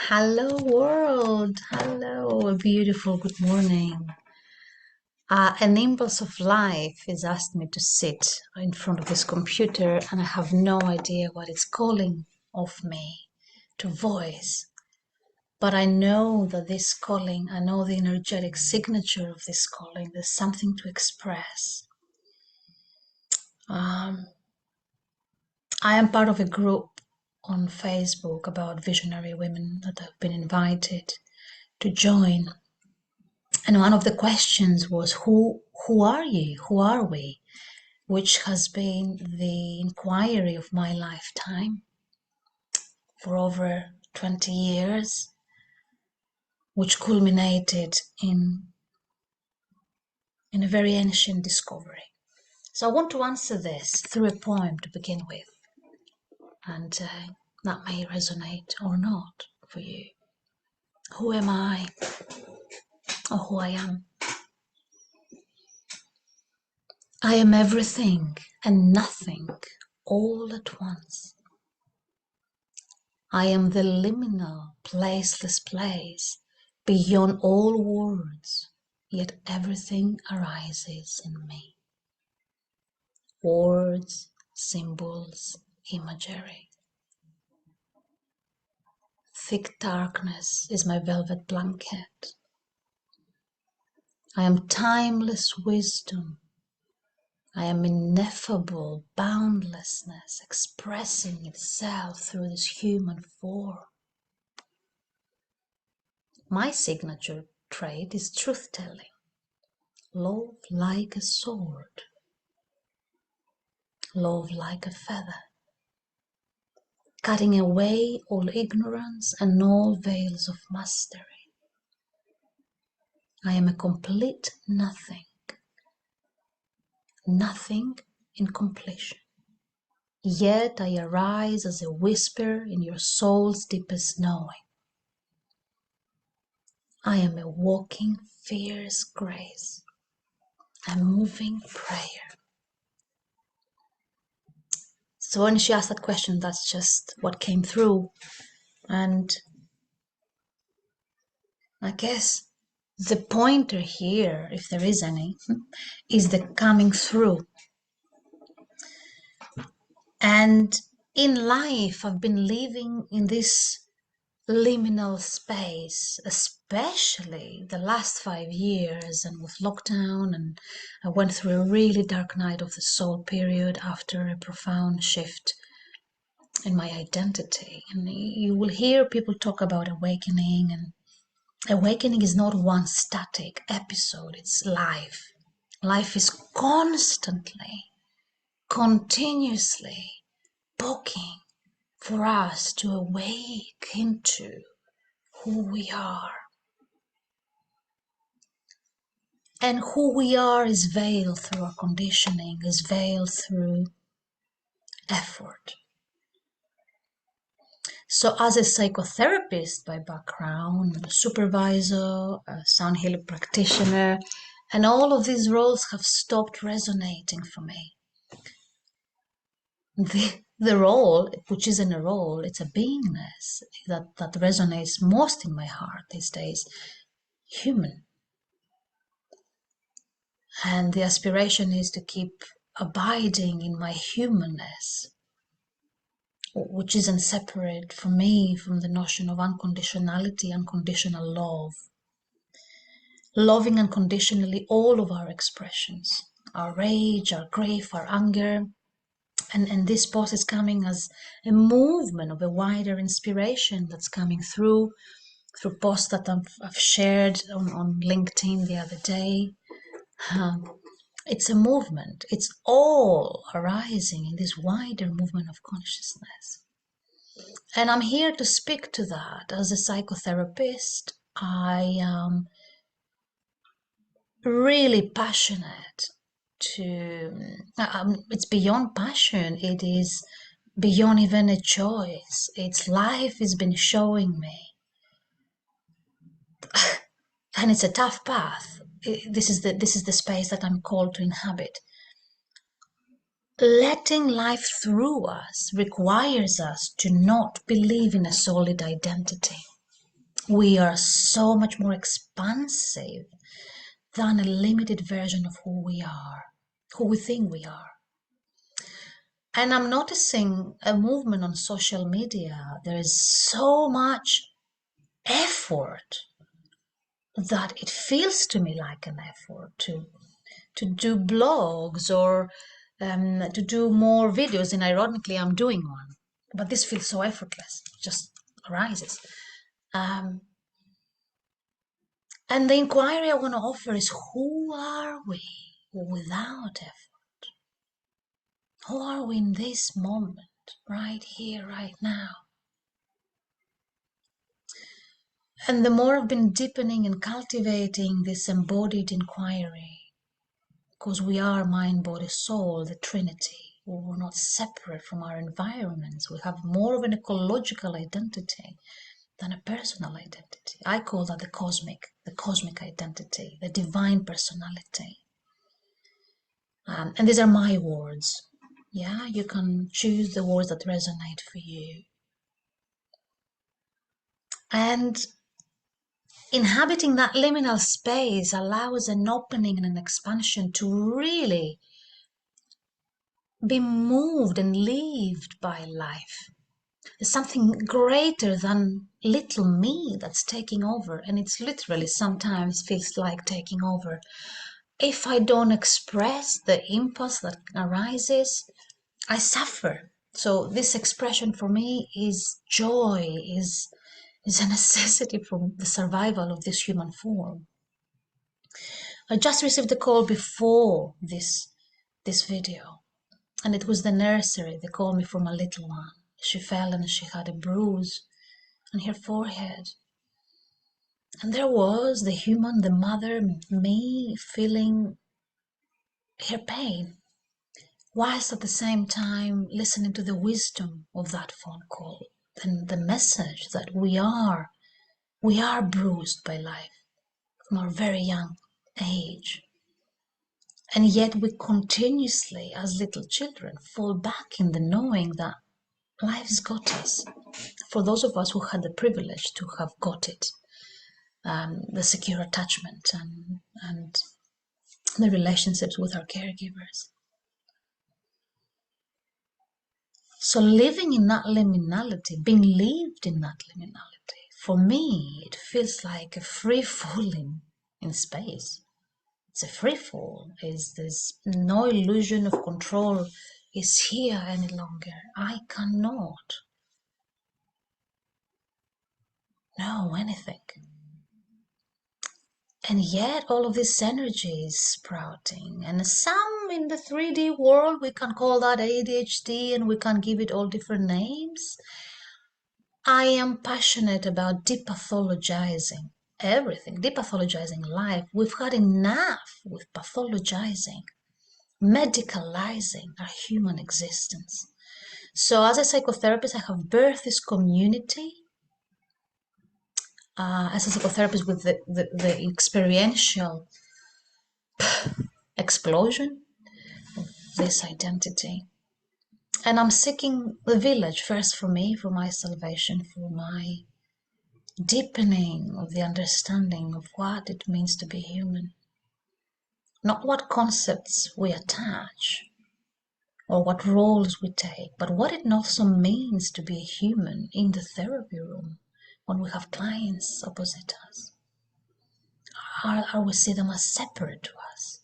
Hello world, hello, a beautiful good morning. An impulse of life has asked me to sit in front of this computer and I have no idea what it's calling of me to voice. But I know that this calling, I know the energetic signature of this calling, there's something to express. I am part of a group on Facebook about visionary women that have been invited to join. And one of the questions was, who are you? Who are we? Which has been the inquiry of my lifetime for over 20 years, which culminated in a very ancient discovery. So I want to answer this through a poem to begin with, and that may resonate or not for you. Who am I, or who I am? I am everything and nothing all at once. I am the liminal, placeless place, beyond all words, yet everything arises in me. Words, symbols, imagery. Thick darkness is my velvet blanket. I am timeless wisdom. I am ineffable boundlessness expressing itself through this human form. My signature trait is truth-telling. Love like a sword. Love like a feather. Cutting away all ignorance and all veils of mastery. I am a complete nothing. Nothing in completion. Yet I arise as a whisper in your soul's deepest knowing. I am a walking fierce grace, a moving prayer. So when she asked that question, that's just what came through. And I guess the pointer here, if there is any, is the coming through. And in life, I've been living in this liminal space, especially the last 5 years, and with lockdown, and I went through a really dark night of the soul period after a profound shift in my identity. And you will hear people talk about awakening, and awakening is not one static episode, it's life. Life is constantly, continuously poking for us to awake into who we are. And who we are is veiled through our conditioning, is veiled through effort. So as a psychotherapist by background, a supervisor, a sound healing practitioner, and all of these roles have stopped resonating for me. The role, which isn't a role, it's a beingness that resonates most in my heart these days, human. And the aspiration is to keep abiding in my humanness, which isn't separate for me from the notion of unconditionality, unconditional love. Loving unconditionally all of our expressions, our rage, our grief, our anger. And this post is coming as a movement of a wider inspiration that's coming through posts that I've shared on LinkedIn the other day. It's a movement. It's all arising in this wider movement of consciousness. And I'm here to speak to that. As a psychotherapist, I am really passionate it's beyond passion, it is beyond even a choice. It's life has been showing me, and it's a tough path. This is the space that I'm called to inhabit. Letting life through us requires us to not believe in a solid identity. We are so much more expansive than a limited version of who we are, who we think we are. And I'm noticing a movement on social media. There is so much effort that it feels to me like an effort to do blogs or to do more videos. And ironically, I'm doing one, but this feels so effortless, just arises. And the inquiry I want to offer is, who are we without effort? Who are we in this moment, right here, right now? And the more I've been deepening and cultivating this embodied inquiry, because we are mind, body, soul, the Trinity, we're not separate from our environments. We have more of an ecological identity than a personal identity. I call that the cosmic identity, the divine personality. And these are my words. Yeah, you can choose the words that resonate for you. And inhabiting that liminal space allows an opening and an expansion to really be moved and lived by life. There's something greater than little me that's taking over, and it's literally sometimes feels like taking over. If I don't express the impulse that arises, I suffer. So this expression for me is joy, is a necessity for the survival of this human form. I just received a call before this video, and it was the nursery. They called me from a little one. She fell and she had a bruise on her forehead. And there was the human, the mother, me, feeling her pain, whilst at the same time listening to the wisdom of that phone call and the message that we are bruised by life from our very young age. And yet we continuously, as little children, fall back in the knowing that life's got us. For those of us who had the privilege to have got it, the secure attachment and the relationships with our caregivers. So living in that liminality, being lived in that liminality, for me, it feels like a free falling in space. It's a free fall. There's no illusion of control is here any longer. I cannot know anything. And yet all of this energy is sprouting. And some in the 3D world, we can call that ADHD and we can give it all different names. I am passionate about depathologizing everything, depathologizing life. We've had enough with pathologizing, medicalizing our human existence. So as a psychotherapist, I have birthed this community as a psychotherapist with the experiential explosion of this identity. And I'm seeking the village first for me, for my salvation, for my deepening of the understanding of what it means to be human. Not what concepts we attach or what roles we take, but what it also means to be a human in the therapy room when we have clients opposite us. How we see them as separate to us.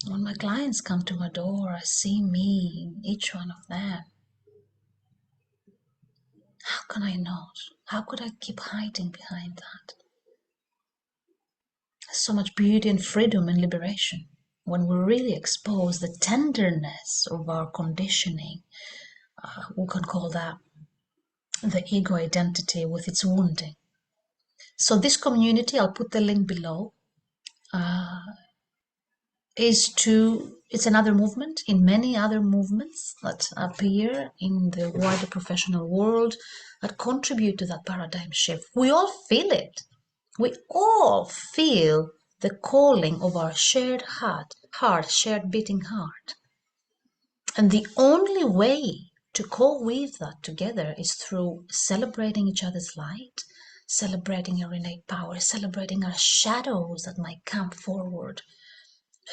When my clients come to my door, I see me in each one of them. How can I not? How could I keep hiding behind that? So much beauty and freedom and liberation when we really expose the tenderness of our conditioning. We can call that the ego identity with its wounding. So this community, I'll put the link below, it's another movement in many other movements that appear in the wider professional world that contribute to that paradigm shift. We all feel it. We all feel the calling of our shared heart, shared beating heart. And the only way to co-weave that together is through celebrating each other's light, celebrating our innate power, celebrating our shadows that might come forward.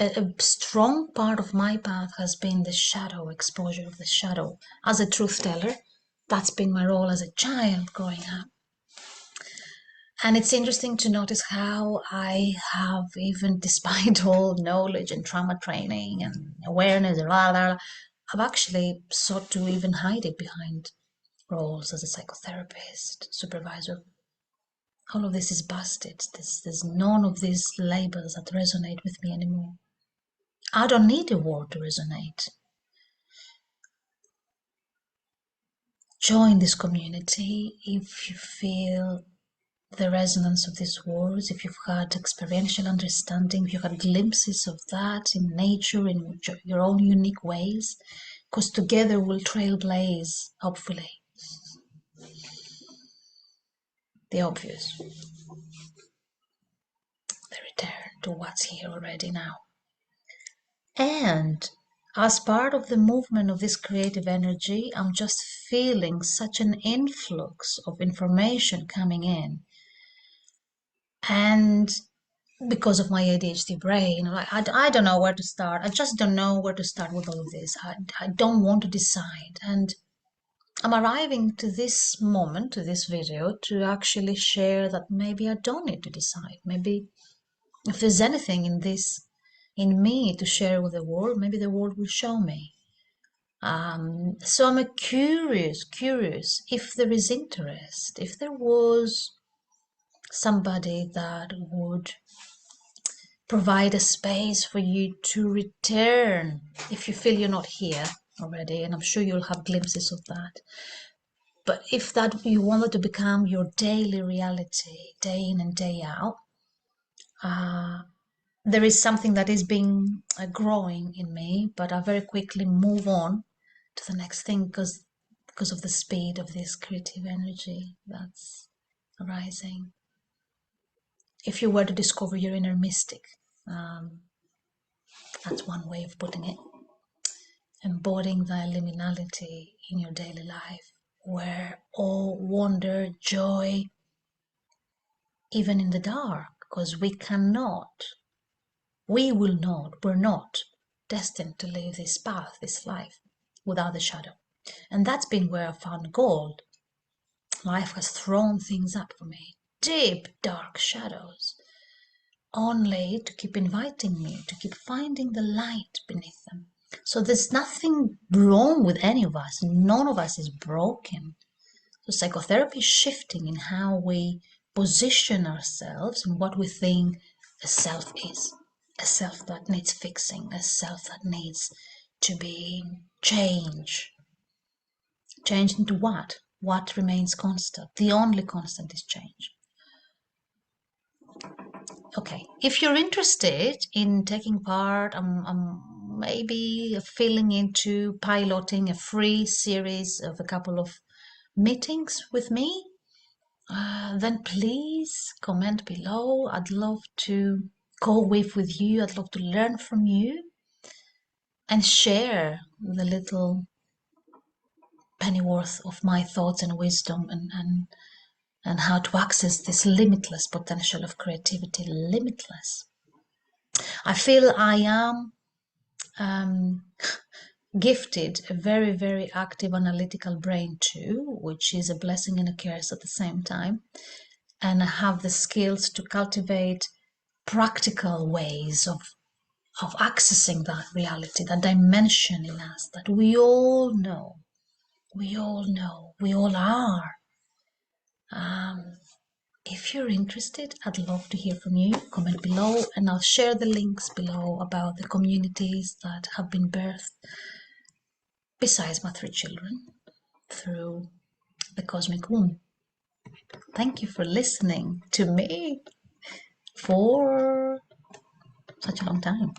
A strong part of my path has been the shadow, exposure of the shadow. As a truth teller, that's been my role as a child growing up. And it's interesting to notice how I have, even despite all knowledge and trauma training and awareness, I've actually sought to even hide it behind roles as a psychotherapist, supervisor. All of this is busted. There's none of these labels that resonate with me anymore. I don't need a word to resonate. Join this community if you feel the resonance of these words, if you've had experiential understanding, if you've had glimpses of that in nature, in your own unique ways, because together we'll trailblaze, hopefully, the obvious, the return to what's here already now. And as part of the movement of this creative energy, I'm just feeling such an influx of information coming in. And because of my ADHD brain, I don't know where to start. I just don't know where to start with all of this. I don't want to decide. And I'm arriving to this moment, to this video, to actually share that maybe I don't need to decide. Maybe if there's anything in me to share with the world, maybe the world will show me. So I'm curious if there is interest, if there was somebody that would provide a space for you to return if you feel you're not here already, and I'm sure you'll have glimpses of that. But if that you want it to become your daily reality, day in and day out, there is something that is being growing in me, but I very quickly move on to the next thing because of the speed of this creative energy that's arising. If you were to discover your inner mystic, that's one way of putting it. Embodying the liminality in your daily life, where all wonder, joy, even in the dark, because we're not destined to live this path, this life, without the shadow. And that's been where I found gold. Life has thrown things up for me, deep, dark shadows, only to keep inviting me, to keep finding the light beneath them. So there's nothing wrong with any of us. None of us is broken. So psychotherapy is shifting in how we position ourselves and what we think a self is. A self that needs fixing, a self that needs to be changed. Changed into what? What remains constant? The only constant is change. Okay, if you're interested in taking part, I'm maybe feeling into piloting a free series of a couple of meetings with me, then please comment below. I'd love to co-weave with you. I'd love to learn from you and share the little pennyworth of my thoughts and wisdom and how to access this limitless potential of creativity. Limitless. I feel I am gifted a very, very active analytical brain too, which is a blessing and a curse at the same time. And I have the skills to cultivate practical ways of accessing that reality, that dimension in us that we all know, we all are. If you're interested, I'd love to hear from you. Comment below and I'll share the links below about the communities that have been birthed besides my 3 children through the cosmic womb. Thank you for listening to me for such a long time.